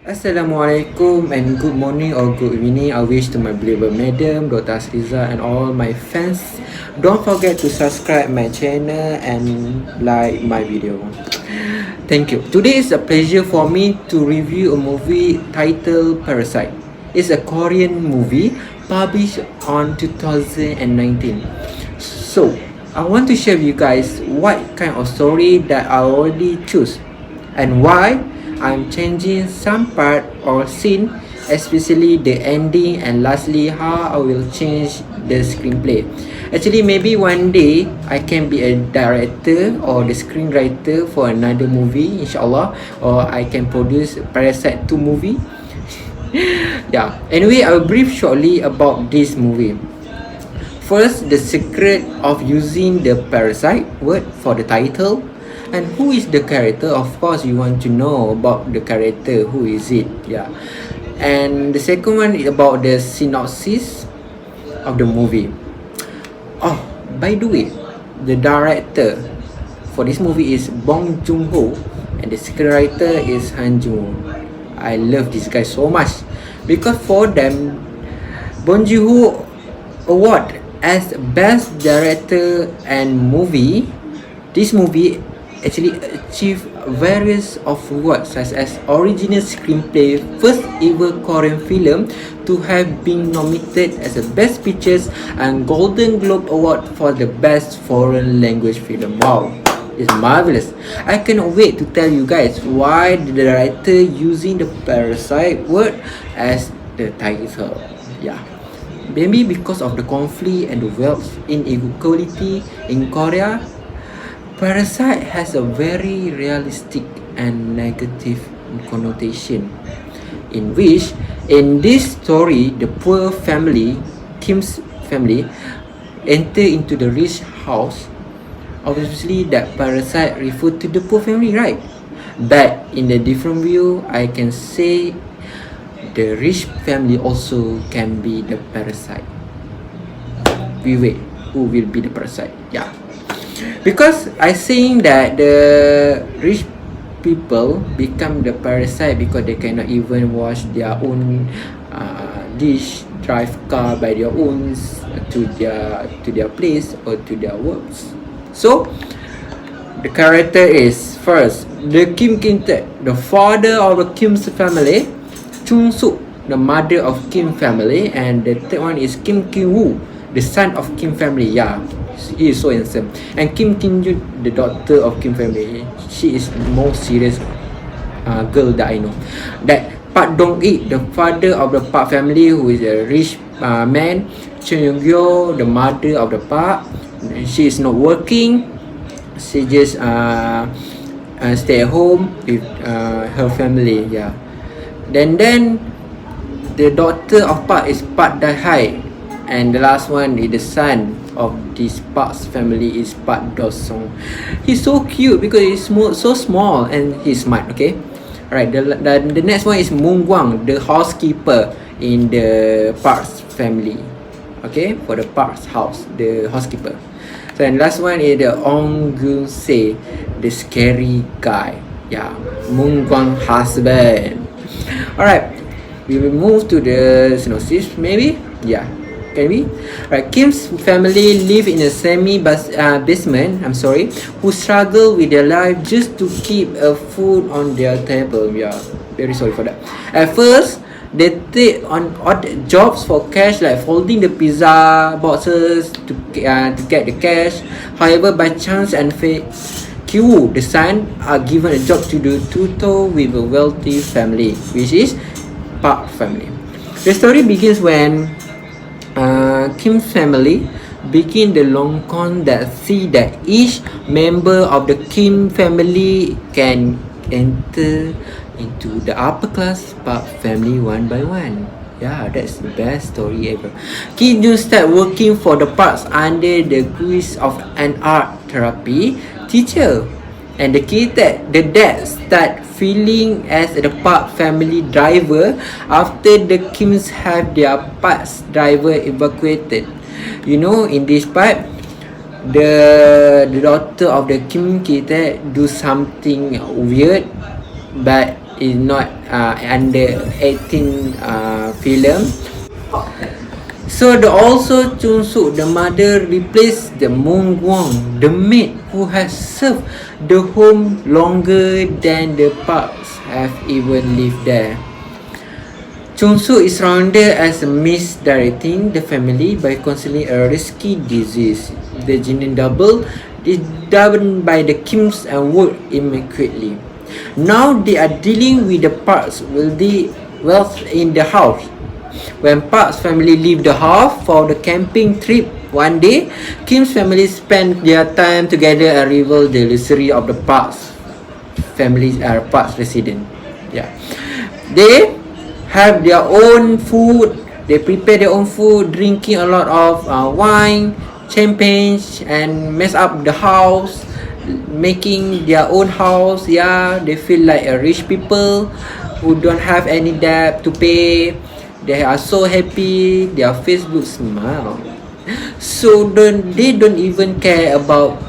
Assalamualaikum and good morning or good evening. I wish to my beloved madam, Dr Hasliza and all my fans. Don't forget to subscribe my channel and like my video. Thank you. Today is a pleasure for me to review a movie titled Parasite. It's a Korean movie published on 2019. So, I want to share with you guys what kind of story that I already choose and why I'm changing some part or scene, especially the ending, and lastly how I will change the screenplay. Actually, maybe one day I can be a director or the screenwriter for another movie, inshallah, or I can produce Parasite 2 movie. Yeah. Anyway, I will brief shortly about this movie. First, the secret of using the parasite word for the title. And who is the character? Of course, you want to know about the character. Who is it? Yeah. And the second one is about the synopsis of the movie. Oh, by the way, the director for this movie is Bong Joon-ho and the screenwriter is Han Jung-ho. I love this guy so much because for them, Bong Joon-ho award as best director and movie. This movie actually achieved various of awards such as original screenplay, first ever Korean film to have been nominated as a best pictures and Golden Globe Award for the best foreign language film. Wow, it's marvelous. I cannot wait to tell you guys why the director using the parasite word as the title. Yeah. Maybe because of the conflict and the wealth inequality in Korea, Parasite has a very realistic and negative connotation, in which, in this story, the poor family, Kim's family, enter into the rich house. Obviously, that parasite refer to the poor family, right? But in a different view, I can say the rich family also can be the parasite. We wait, who will be the parasite? Yeah. Because I saying that the rich people become the parasite because they cannot even wash their own dish, drive car by their own to their place or to their works. So the character is first the Kim Tae, the father of the Kim's family, Chung Suk, the mother of Kim family, and the third one is Kim Ki Woo, the son of Kim family. Yeah, he is so handsome. And Kim Kim Jun, the daughter of Kim family, she is the most serious girl that I know. That Park Dong Ik, the father of the Park family, who is a rich man. Chun Young Gyo, the mother of the Park, she is not working. She just stay at home with her family. Yeah. Then the daughter of Park is Park Dai Hai, and the last one is the son of this Park's family is Park Do Song. He's so cute because he's so small and he's smart. Okay, alright. The next one is Moon Gwang, the housekeeper in the Park's family. Okay, for the Park's house, the housekeeper. So and last one is the Ong Gun Se, the scary guy. Yeah, Moon Gwang husband. Alright, we will move to the synopsis. Maybe, yeah. Can we? Right, Kim's family live in a basement. Who struggle with their life just to keep a food on their table. Yeah, very sorry for that. At first, they take on odd jobs for cash, like folding the pizza boxes to get the cash. However, by chance and fate, Kiwoo, the son, are given a job to do tutor with a wealthy family, which is Park family. The story begins when Kim's family begin the long con that see that each member of the Kim family can enter into the upper class Park family one by one. Yeah, that's the best story ever. Kim Jun start working for the Parks under the guise of an art therapy teacher, and the dad start feeling as the Park family driver after the Kims have their Park's driver evacuated. You know, in this part, the daughter of the Kim Ki-tae do something weird, but is not under 18 film. So also Chun Soo, the mother, replaced the Mung Guang, the maid who has served the home longer than the Parks have even lived there. Chun Soo is surrounded as misdirecting the family by concealing a risky disease. The gene double is done by the Kims and work immaculately. Now they are dealing with the Parks wealth in the house. When Park's family leave the house for the camping trip one day, Kim's family spend their time together and reveal the luxury of the Park's Park's resident. Yeah, they have their own food. They prepare their own food, drinking a lot of wine, champagne, and mess up the house, making their own house. Yeah, they feel like a rich people who don't have any debt to pay. They are so happy. Their face looks smile. So they don't even care about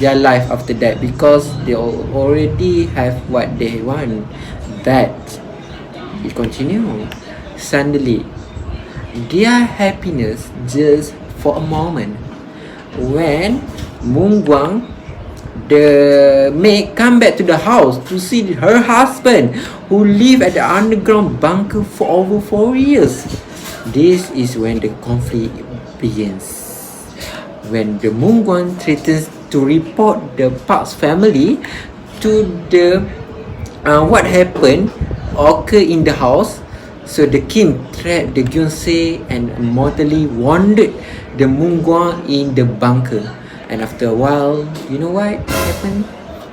their life after that, because they already have what they want. But it continues. Suddenly, their happiness just for a moment when Mung Guang, the maid, come back to the house to see her husband, who lived at the underground bunker for over 4 years. This is when the conflict begins. When the Mung Guang threatens to report the Park's family to the what happened occur in the house. So the Kim trapped the Gyunse and mortally wounded the Mung Guang in the bunker. And after a while, you know what happened?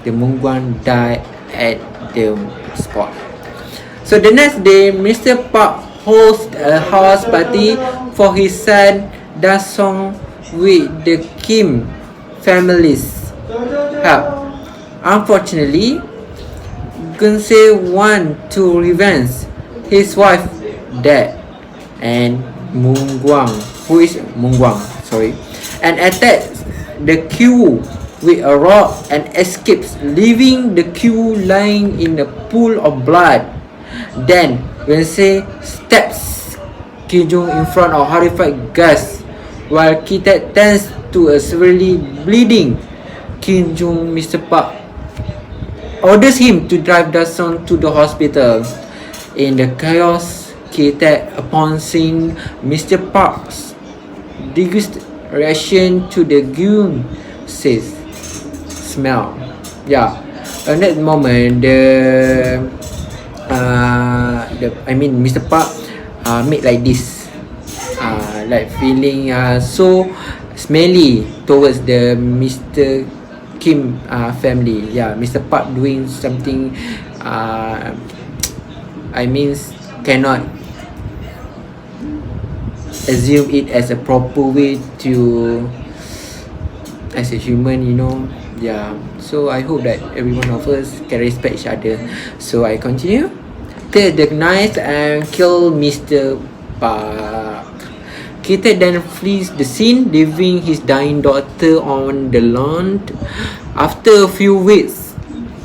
The Mung Guang died at the spot. So the next day, Mr. Park hosts a house party for his son Da Song with the Kim family's help. Unfortunately, Gyunse want to revenge his wife dead, and Mung Guang, and attacks the queue with a rock and escapes, leaving the queue lying in a pool of blood. Then Gyunse steps Kijung in front of horrified guests, while Kitet tends to a severely bleeding Kijung. Mr. Park orders him to drive Dason to the hospital. In the chaos, Kitet, upon seeing Mr. Park's disgust reaction to the goon, says, "Smell." Yeah, at that moment, Mr. Park made like this, like feeling so smelly towards the Mr. Kim family. Yeah, Mr. Park doing something cannot assume it as a proper way to, as a human, yeah. So I hope that every one of us can respect each other. So I continue. Kill the knife and kill Mr. Park. Kita then flees the scene, leaving his dying daughter on the lawn. After a few weeks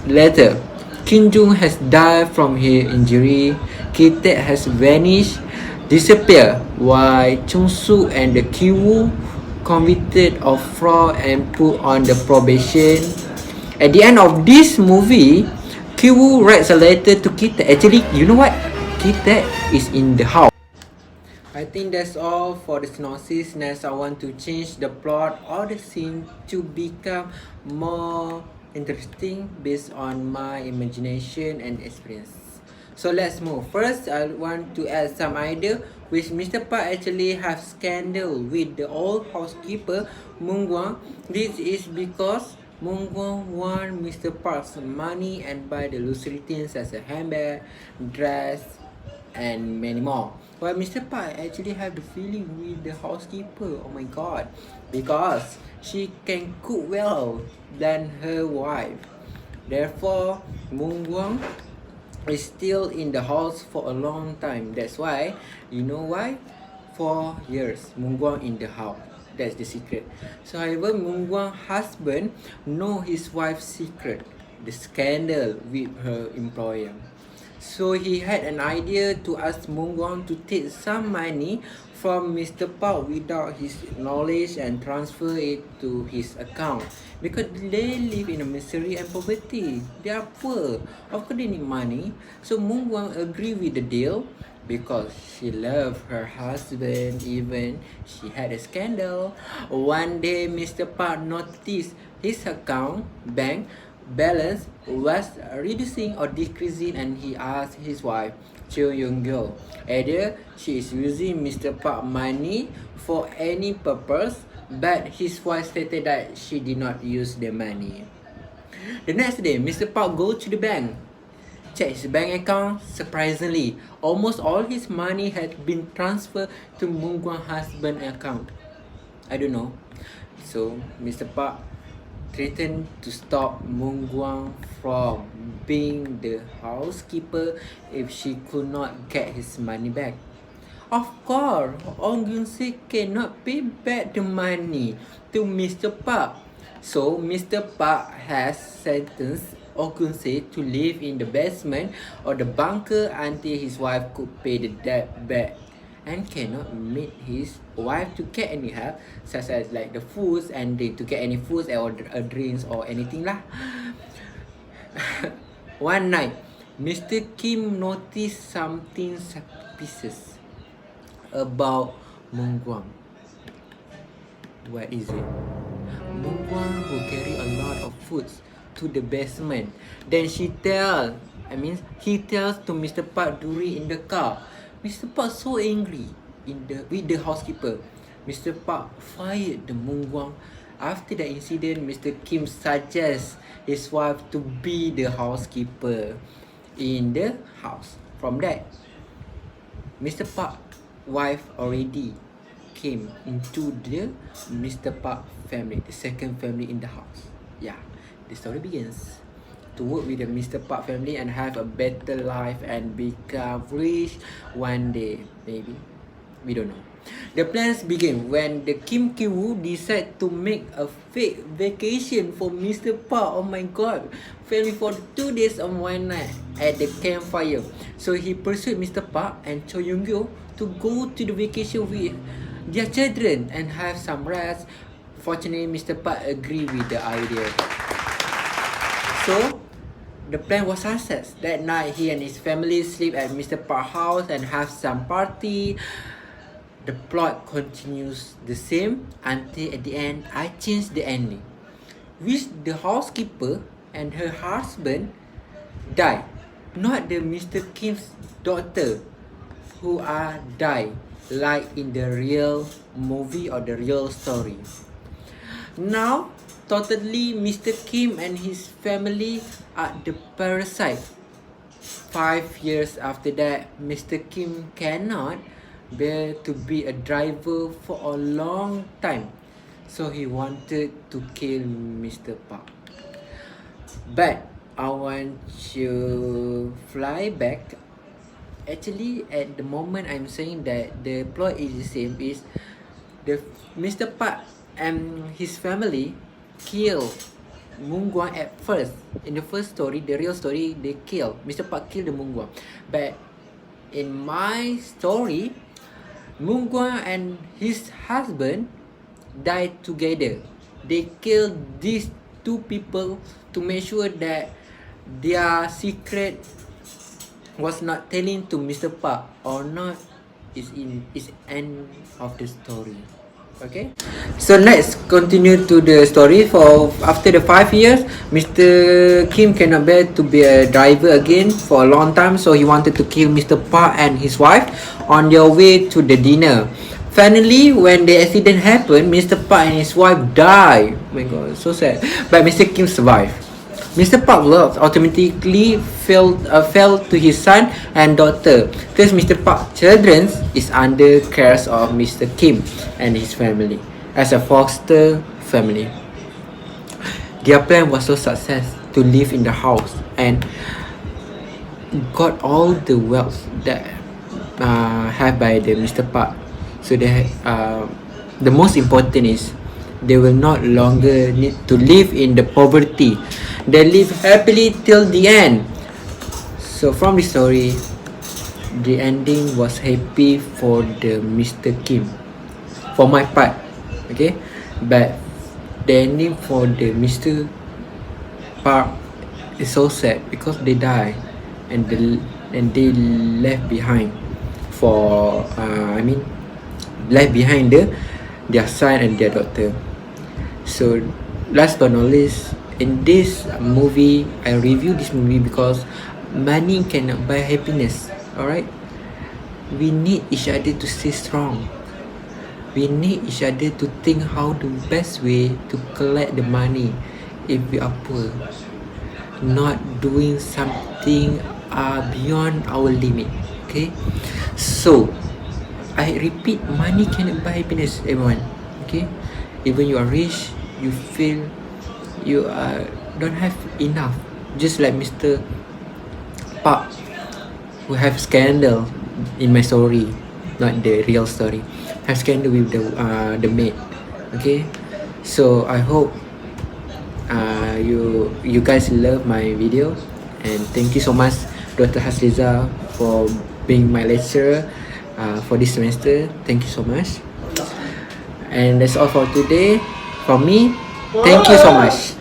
later, Kim Jung has died from her injury. Kita has vanished, disappeared, while Chung Soo and the Kiwoo convicted of fraud and put on the probation. At the end of this movie, Kiwoo writes a letter to Kita. Actually, you know what? Kita is in the house. I think that's all for the synopsis. Next, I want to change the plot or the scene to become more interesting based on my imagination and experience. So let's move. First, I want to add some idea which Mr. Park actually have scandal with the old housekeeper Mung Guang. This is because Mung Guang want Mr. Park's money and buy the luxury things as a handbag, dress, and many more. While Mr. Park actually have the feeling with the housekeeper. Oh my god, because she can cook well than her wife. Therefore, Mung Guang is still in the house for a long time. That's why, you know why? 4 years Mung Guang in the house. That's the secret. So however, Mung Guang husband know his wife's secret. the scandal with her employer. So he had an idea to ask Mung Guang to take some money from Mr. Park without his knowledge and transfer it to his account, because they live in a misery and poverty. They are poor. Of course they need money. So Mung Guang agreed with the deal because she loved her husband, even she had a scandal. One day Mr. Park noticed his account bank balance was reducing or decreasing, and he asked his wife, Cho Young-gyo, either she is using Mr. Park money for any purpose, but his wife stated that she did not use the money. The next day, Mr. Park go to the bank, check his bank account. Surprisingly, almost all his money had been transferred to Mung Guang's husband's account. I don't know. So Mr. Park threatened to stop Mung Guang from being the housekeeper if she could not get his money back. Of course, Ong Gyun-sik cannot pay back the money to Mr. Park. So Mr. Park has sentenced Ong Gyun-sik to live in the basement or the bunker until his wife could pay the debt back, and cannot meet his wife to get any help, such as like the foods and to get any foods or drinks or anything lah. One night, Mr. Kim noticed something suspicious about Mung Guang. What is it? Mung Guang will carry a lot of foods to the basement. Then he tells to Mr. Park during in the car. Mr. Park so angry with the housekeeper. Mr. Park fired the Mung Guang. After the incident, Mr. Kim suggests his wife to be the housekeeper in the house. From that, Mr. Park's wife already came into the Mr. Park family, the second family in the house. Yeah, the story begins. To work with the Mr. Park family and have a better life and become rich one day, maybe. We don't know. The plans begin when the Kim Ki-woo decide to make a fake vacation for Mr. Park. Oh my god. Family for 2 days and 1 night at the campfire. So he pursued Mr. Park and Cho Young-gyo to go to the vacation with their children and have some rest. Fortunately, Mr. Park agreed with the idea. So the plan was success. That night, he and his family sleep at Mr. Park's house and have some party. The plot continues the same until at the end, I changed the ending, which the housekeeper and her husband die. Not the Mr. Kim's daughter who are die like in the real movie or the real story. Now, totally, Mr. Kim and his family are the Parasite. 5 years after that, Mr. Kim cannot bear to be a driver for a long time. So he wanted to kill Mr. Park. But I want to fly back. Actually, at the moment I'm saying that the plot is the same, is the Mr. Park and his family kill Mung Guang at first. In the first story, the real story, they kill Mr. Park killed the Mung Guang. But in my story, Mung Guang and his husband died together. They killed these two people to make sure that their secret was not telling to Mr. Park or not is end of the story. Okay, so let's continue to the story. For after the 5 years, Mr. Kim cannot bear to be a driver again for a long time, so he wanted to kill Mr. Park and his wife on their way to the dinner. Finally, when the accident happened, Mr. Park and his wife died. Oh my god, so sad. But Mr. Kim survived. Mr. Park's love automatically fell to his son and daughter. Thus, Mr. Park's children is under care of Mr. Kim and his family as a foster family. Their plan was so success to live in the house and got all the wealth that have by the Mr. Park. So they the most important is they will not longer need to live in the poverty. They live happily till the end. So from the story, the ending was happy for the Mr. Kim. For my part, okay, but the ending for the Mr. Park is so sad because they die, and they left behind for left behind their son and their daughter. So last but not least, in this movie, I review this movie because money cannot buy happiness. Alright, we need each other to stay strong. We need each other to think how the best way to collect the money if we are poor, not doing something beyond our limit. Okay, so I repeat, money cannot buy happiness, everyone. Okay, even you are rich, you feel you don't have enough, just like Mr. Park, who have scandal in my story, not the real story, have scandal with the maid. Okay, so I hope you guys love my video, and thank you so much, Dr. Hasliza, for being my lecturer for this semester. Thank you so much, and that's all for today from me. Thank you so much.